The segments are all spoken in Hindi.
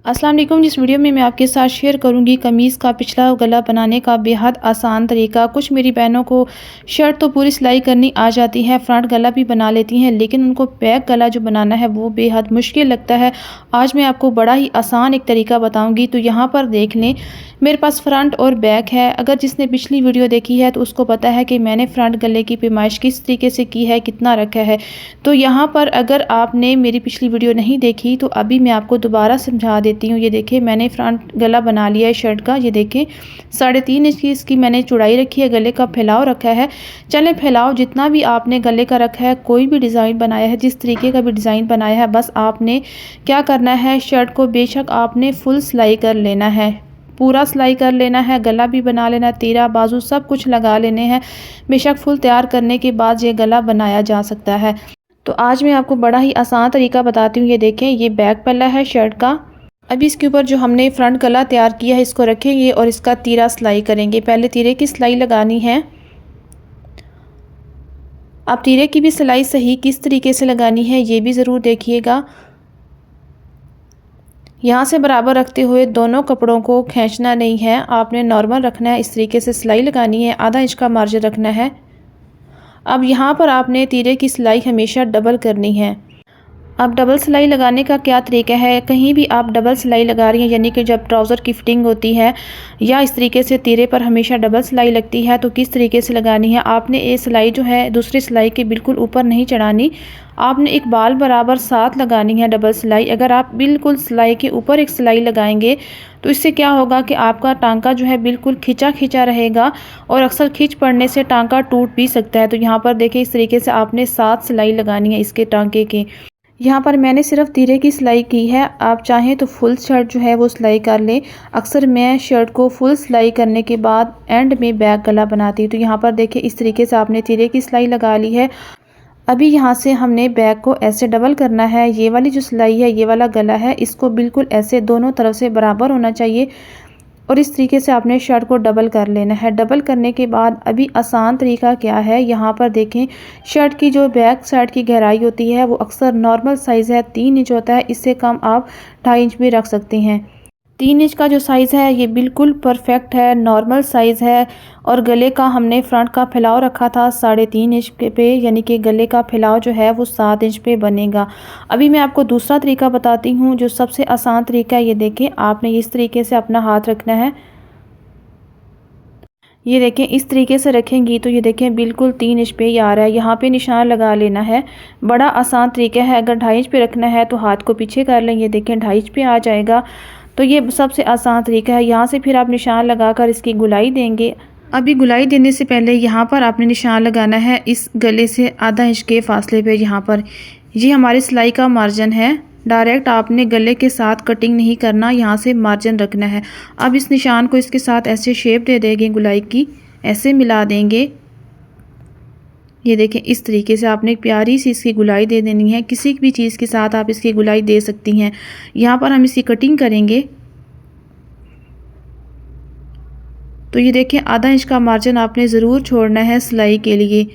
अस्सलाम वालेकुम। जिस वीडियो में मैं आपके साथ शेयर करूंगी कमीज़ का पिछला गला बनाने का बेहद आसान तरीका। कुछ मेरी बहनों को शर्ट तो पूरी सिलाई करनी आ जाती है, फ्रंट गला भी बना लेती हैं, लेकिन उनको बैक गला जो बनाना है वो बेहद मुश्किल लगता है। आज मैं आपको बड़ा ही आसान एक तरीका बताऊंगी। तो यहाँ पर देख लें, मेरे पास फ्रंट और बैक है। अगर जिसने पिछली वीडियो देखी है तो उसको पता है कि मैंने फ्रंट गले की पैमाइश किस तरीके से की है, कितना रखा है। तो यहाँ पर अगर आपने मेरी पिछली वीडियो नहीं देखी तो अभी मैं आपको दोबारा समझा देती हूँ। ये देखिए, मैंने फ्रंट गला बना लिया है शर्ट का। ये देखें, 3.5 इंच की इसकी मैंने चौड़ाई रखी है, गले का फैलाव रखा है। चलें, फैलाव जितना भी आपने गले का रखा है, कोई भी डिज़ाइन बनाया है, जिस तरीके का भी डिज़ाइन बनाया है, बस आपने क्या करना है, शर्ट को बेशक आपने फुल सिलाई कर लेना है, पूरा सिलाई कर लेना है, गला भी बना लेना, तीरा बाजू सब कुछ लगा लेने हैं। बेशक फुल तैयार करने के बाद ये गला बनाया जा सकता है। तो आज मैं आपको बड़ा ही आसान तरीका बताती हूँ। ये देखें, ये बैक पल्ला है शर्ट का। अभी इसके ऊपर जो हमने फ्रंट गला तैयार किया है इसको रखेंगे और इसका तीरा सिलाई करेंगे। पहले तीरे की सिलाई लगानी है। आप तीरे की भी सिलाई सही किस तरीके से लगानी है ये भी ज़रूर देखिएगा। यहाँ से बराबर रखते हुए दोनों कपड़ों को खींचना नहीं है, आपने नॉर्मल रखना है। इस तरीके से सिलाई लगानी है, आधा इंच का मार्जिन रखना है। अब यहाँ पर आपने तीरे की सिलाई हमेशा डबल करनी है। अब डबल सिलाई लगाने का क्या तरीका है, कहीं भी आप डबल सिलाई लगा रही हैं, यानी कि जब ट्राउज़र की फिटिंग होती है या इस तरीके से तीरे पर हमेशा डबल सिलाई लगती है, तो किस तरीके से लगानी है। आपने ये सिलाई जो है दूसरी सिलाई के बिल्कुल ऊपर नहीं चढ़ानी, आपने एक बाल बराबर साथ लगानी है डबल सिलाई। अगर आप बिल्कुल सिलाई के ऊपर एक सिलाई लगाएंगे तो इससे क्या होगा कि आपका टांका जो है बिल्कुल खिंचा खिंचा रहेगा और अक्सर खींच पड़ने से टांका टूट भी सकता है। तो यहाँ पर देखिए, इस तरीके से आपने 7 सिलाई लगानी है इसके टांके के। यहाँ पर मैंने सिर्फ तीरे की सिलाई की है, आप चाहें तो फुल शर्ट जो है वो सिलाई कर लें। अक्सर मैं शर्ट को फुल सिलाई करने के बाद एंड में बैक गला बनाती हूँ। तो यहाँ पर देखिए, इस तरीके से आपने तीरे की सिलाई लगा ली है। अभी यहाँ से हमने बैक को ऐसे डबल करना है। ये वाली जो सिलाई है, ये वाला गला है, इसको बिल्कुल ऐसे दोनों तरफ से बराबर होना चाहिए और इस तरीके से आपने शर्ट को डबल कर लेना है। डबल करने के बाद अभी आसान तरीका क्या है, यहाँ पर देखें, शर्ट की जो बैक साइड की गहराई होती है वो अक्सर नॉर्मल साइज़ है 3 इंच होता है, इससे कम आप 2.5 इंच भी रख सकते हैं। 3 इंच का जो साइज़ है ये बिल्कुल परफेक्ट है, नॉर्मल साइज़ है। और गले का हमने फ्रंट का फैलाव रखा था 3.5 इंच पे, यानी कि गले का फैलाव जो है वो 7 इंच पे बनेगा। अभी मैं आपको दूसरा तरीका बताती हूँ जो सबसे आसान तरीका है। ये देखें, आपने इस तरीके से अपना हाथ रखना है। ये देखें, इस तरीके से रखेंगी तो ये देखें बिल्कुल 3 इंच पे ही आ रहा है। यहाँ पे निशान लगा लेना है। बड़ा आसान तरीका है। अगर 2.5 इंच पे रखना है तो हाथ को पीछे कर लें। ये देखें 2.5 इंच पे आ जाएगा। तो ये सबसे आसान तरीका है। यहाँ से फिर आप निशान लगाकर इसकी गुलाई देंगे। अभी गुलाई देने से पहले यहाँ पर आपने निशान लगाना है इस गले से आधा इंच के फासले पे। यहाँ पर ये हमारी सिलाई का मार्जिन है। डायरेक्ट आपने गले के साथ कटिंग नहीं करना, यहाँ से मार्जिन रखना है। अब इस निशान को इसके साथ ऐसे शेप दे देंगे, गुलाई की ऐसे मिला देंगे। ये देखें, इस तरीके से आपने प्यारी सी इसकी गुलाई दे देनी है। किसी भी चीज़ के साथ आप इसकी गुलाई दे सकती हैं। यहाँ पर हम इसकी कटिंग करेंगे। तो ये देखें, आधा इंच का मार्जिन आपने ज़रूर छोड़ना है सिलाई के लिए।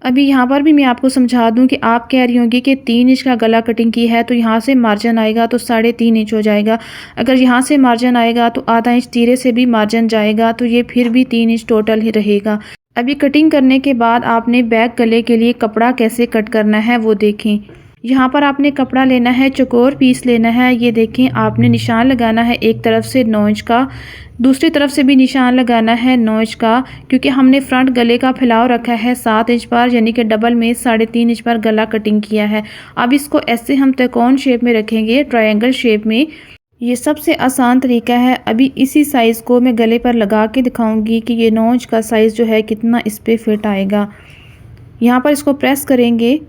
अभी यहाँ पर भी मैं आपको समझा दूँ कि आप कह रही होंगी कि 3 इंच का गला कटिंग की है तो यहाँ से मार्जिन आएगा तो 3.5 इंच हो जाएगा। अगर यहाँ से मार्जिन आएगा तो आधा इंच तीरे से भी मार्जिन जाएगा, तो ये फिर भी 3 इंच टोटल ही रहेगा। अभी कटिंग करने के बाद आपने बैक गले के लिए कपड़ा कैसे कट करना है वो देखें। यहाँ पर आपने कपड़ा लेना है, चौकोर पीस लेना है। ये देखें, आपने निशान लगाना है एक तरफ से 9 इंच का, दूसरी तरफ से भी निशान लगाना है 9 इंच का, क्योंकि हमने फ्रंट गले का फैलाव रखा है 7 इंच पर, यानी कि डबल में 3.5 इंच पर गला कटिंग किया है। अब इसको ऐसे हम त्रिकोण शेप में रखेंगे, ट्रायंगल शेप में। ये सबसे आसान तरीका है। अभी इसी साइज़ को मैं गले पर लगा के दिखाऊंगी कि ये 9 इंच का साइज़ जो है कितना इस पर फिट आएगा। यहाँ पर इसको प्रेस करेंगे।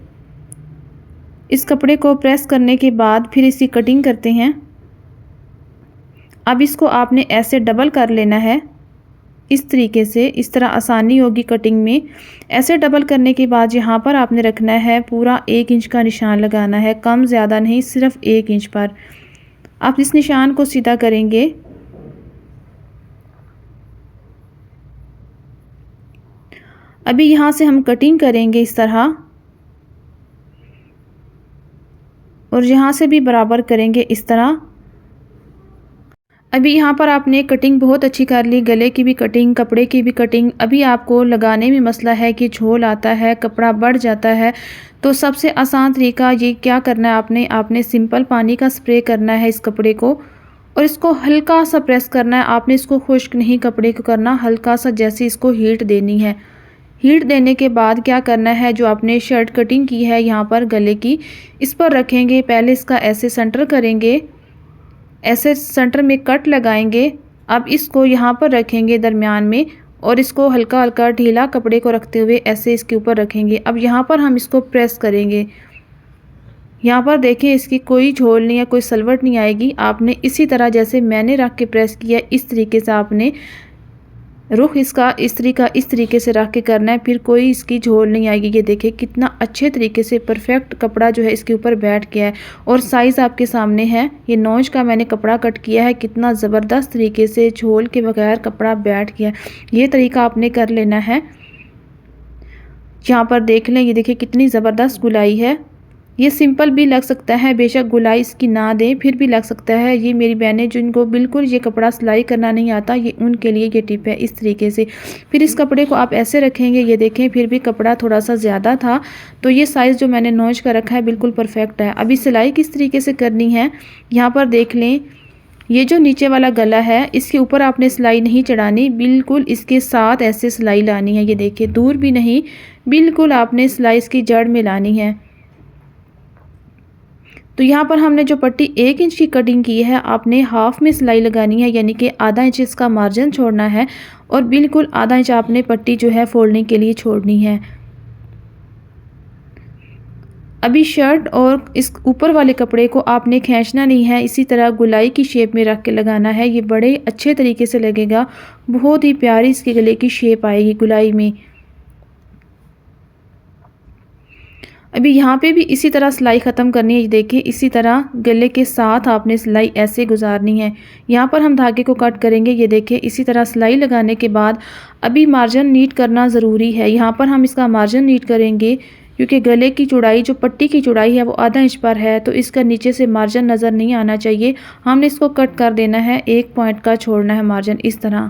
इस कपड़े को प्रेस करने के बाद फिर इसकी कटिंग करते हैं। अब इसको आपने ऐसे डबल कर लेना है इस तरीके से, इस तरह आसानी होगी कटिंग में। ऐसे डबल करने के बाद यहाँ पर आपने रखना है पूरा 1 इंच का निशान लगाना है, कम ज़्यादा नहीं, सिर्फ 1 इंच पर। आप इस निशान को सीधा करेंगे। अभी यहाँ से हम कटिंग करेंगे इस तरह और यहाँ से भी बराबर करेंगे इस तरह। अभी यहाँ पर आपने कटिंग बहुत अच्छी कर ली, गले की भी कटिंग, कपड़े की भी कटिंग। अभी आपको लगाने में मसला है कि झोल आता है, कपड़ा बढ़ जाता है। तो सबसे आसान तरीका ये क्या करना है, आपने सिंपल पानी का स्प्रे करना है इस कपड़े को और इसको हल्का सा प्रेस करना है। आपने इसको खुश्क नहीं कपड़े को करना, हल्का सा जैसे इसको हीट देनी है। हीट देने के बाद क्या करना है, जो आपने शर्ट कटिंग की है यहाँ पर गले की, इस पर रखेंगे। पहले इसका ऐसे सेंटर करेंगे, ऐसे सेंटर में कट लगाएंगे। अब इसको यहाँ पर रखेंगे दरमियान में और इसको हल्का हल्का ढीला कपड़े को रखते हुए ऐसे इसके ऊपर रखेंगे। अब यहाँ पर हम इसको प्रेस करेंगे। यहाँ पर देखें इसकी कोई झोल नहीं है, कोई सलवट नहीं आएगी। आपने इसी तरह जैसे मैंने रख के प्रेस किया, इस तरीके से आपने रुख इसका इस तरीके से रख के करना है, फिर कोई इसकी झोल नहीं आएगी। ये देखिए कितना अच्छे तरीके से परफेक्ट कपड़ा जो है इसके ऊपर बैठ गया है और साइज़ आपके सामने है। ये नौज का मैंने कपड़ा कट किया है, कितना ज़बरदस्त तरीके से झोल के बगैर कपड़ा बैठ गया। ये तरीका आपने कर लेना है। यहाँ पर देख लें, ये देखिए कितनी ज़बरदस्त गुलाई है। ये सिंपल भी लग सकता है, बेशक गुलाई इसकी ना दें फिर भी लग सकता है। ये मेरी बहनें जिनको बिल्कुल ये कपड़ा सिलाई करना नहीं आता, ये उनके लिए ये टिप है। इस तरीके से फिर इस कपड़े को आप ऐसे रखेंगे। ये देखें फिर भी कपड़ा थोड़ा सा ज़्यादा था, तो ये साइज़ जो मैंने नौच का रखा है बिल्कुल परफेक्ट है। अभी सिलाई किस तरीके से करनी है, यहाँ पर देख लें। ये जो नीचे वाला गला है इसके ऊपर आपने सिलाई नहीं चढ़ानी, बिल्कुल इसके साथ ऐसे सिलाई लानी है। ये देखिए दूर भी नहीं, बिल्कुल आपने सिलाई इसकी जड़ में लानी है। तो यहाँ पर हमने जो पट्टी 1 इंच की कटिंग की है, आपने हाफ में सिलाई लगानी है, यानी कि आधा इंच इसका मार्जिन छोड़ना है और बिल्कुल आधा इंच आपने पट्टी जो है फोल्डिंग के लिए छोड़नी है। अभी शर्ट और इस ऊपर वाले कपड़े को आपने खींचना नहीं है, इसी तरह गुलाई की शेप में रख के लगाना है। ये बड़े अच्छे तरीके से लगेगा, बहुत ही प्यारी इसके गले की शेप आएगी गुलाई में। अभी यहाँ पे भी इसी तरह सिलाई ख़त्म करनी है। देखिए इसी तरह गले के साथ आपने सिलाई ऐसे गुजारनी है। यहाँ पर हम धागे को कट करेंगे। ये देखिए इसी तरह सिलाई लगाने के बाद अभी मार्जिन नीट करना ज़रूरी है। यहाँ पर हम इसका मार्जिन नीट करेंगे क्योंकि गले की चौड़ाई जो पट्टी की चौड़ाई है वो आधा इंच पर है, तो इसका नीचे से मार्जिन नज़र नहीं आना चाहिए। हमने इसको कट कर देना है, 1 पॉइंट का छोड़ना है मार्जिन इस तरह।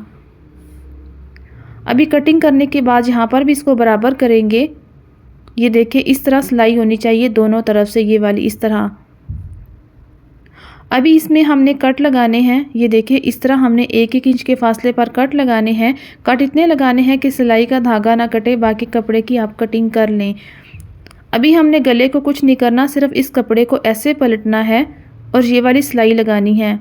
अभी कटिंग करने के बाद यहाँ पर भी इसको बराबर करेंगे। ये देखिए इस तरह सिलाई होनी चाहिए दोनों तरफ से, ये वाली इस तरह। अभी इसमें हमने कट लगाने हैं। ये देखिए इस तरह हमने 1-1 इंच के फासले पर कट लगाने हैं। कट इतने लगाने हैं कि सिलाई का धागा ना कटे, बाकी कपड़े की आप कटिंग कर लें। अभी हमने गले को कुछ नहीं करना, सिर्फ इस कपड़े को ऐसे पलटना है और ये वाली सिलाई लगानी है।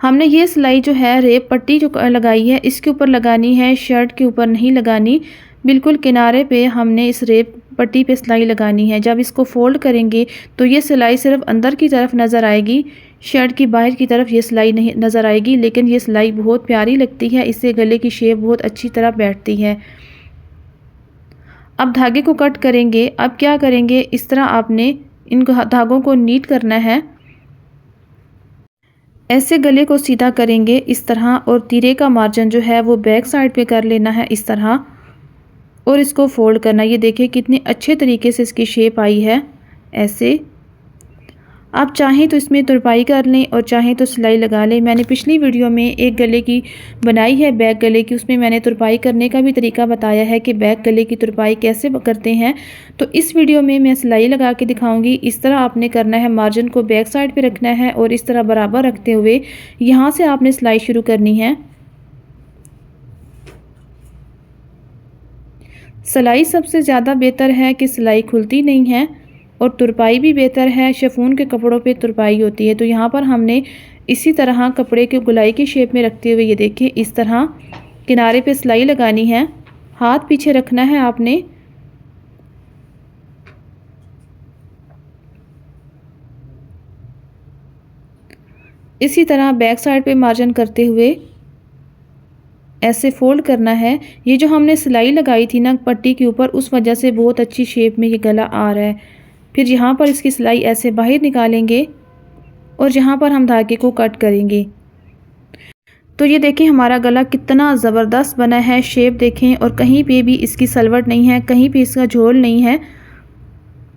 हमने ये सिलाई जो है रेप पट्टी जो लगाई है इसके ऊपर लगानी है, शर्ट के ऊपर नहीं लगानी। बिल्कुल किनारे पे हमने इस रेप पट्टी पे सिलाई लगानी है। जब इसको फोल्ड करेंगे तो ये सिलाई सिर्फ अंदर की तरफ नज़र आएगी, शर्ट की बाहर की तरफ ये सिलाई नहीं नज़र आएगी। लेकिन ये सिलाई बहुत प्यारी लगती है, इससे गले की शेप बहुत अच्छी तरह बैठती है। अब धागे को कट करेंगे। अब क्या करेंगे, इस तरह आपने इन धागों को नीट करना है। ऐसे गले को सीधा करेंगे इस तरह और तीरे का मार्जिन जो है वो बैक साइड पे कर लेना है इस तरह और इसको फोल्ड करना। ये देखिए कितने अच्छे तरीके से इसकी शेप आई है। ऐसे आप चाहें तो इसमें तुरपाई कर लें और चाहें तो सिलाई लगा लें। मैंने पिछली वीडियो में एक गले की बनाई है, बैक गले की, उसमें मैंने तुरपाई करने का भी तरीका बताया है कि बैक गले की तुरपाई कैसे करते हैं। तो इस वीडियो में मैं सिलाई लगा के दिखाऊंगी। इस तरह आपने करना है, मार्जिन को बैक साइड पे रखना है और इस तरह बराबर रखते हुए यहाँ से आपने सिलाई शुरू करनी है। सिलाई सबसे ज़्यादा बेहतर है कि सिलाई खुलती नहीं है और तुरपाई भी बेहतर है। शिफॉन के कपड़ों पे तुरपाई होती है। तो यहाँ पर हमने इसी तरह कपड़े के गुलाई की शेप में रखते हुए ये देखिए इस तरह किनारे पे सिलाई लगानी है। हाथ पीछे रखना है आपने। इसी तरह बैक साइड पे मार्जिन करते हुए ऐसे फोल्ड करना है। ये जो हमने सिलाई लगाई थी ना पट्टी के ऊपर, उस वजह से बहुत अच्छी शेप में ये गला आ रहा है। फिर यहाँ पर इसकी सिलाई ऐसे बाहर निकालेंगे और यहाँ पर हम धागे को कट करेंगे। तो ये देखें हमारा गला कितना ज़बरदस्त बना है। शेप देखें और कहीं पे भी इसकी सलवट नहीं है, कहीं पे इसका झोल नहीं है।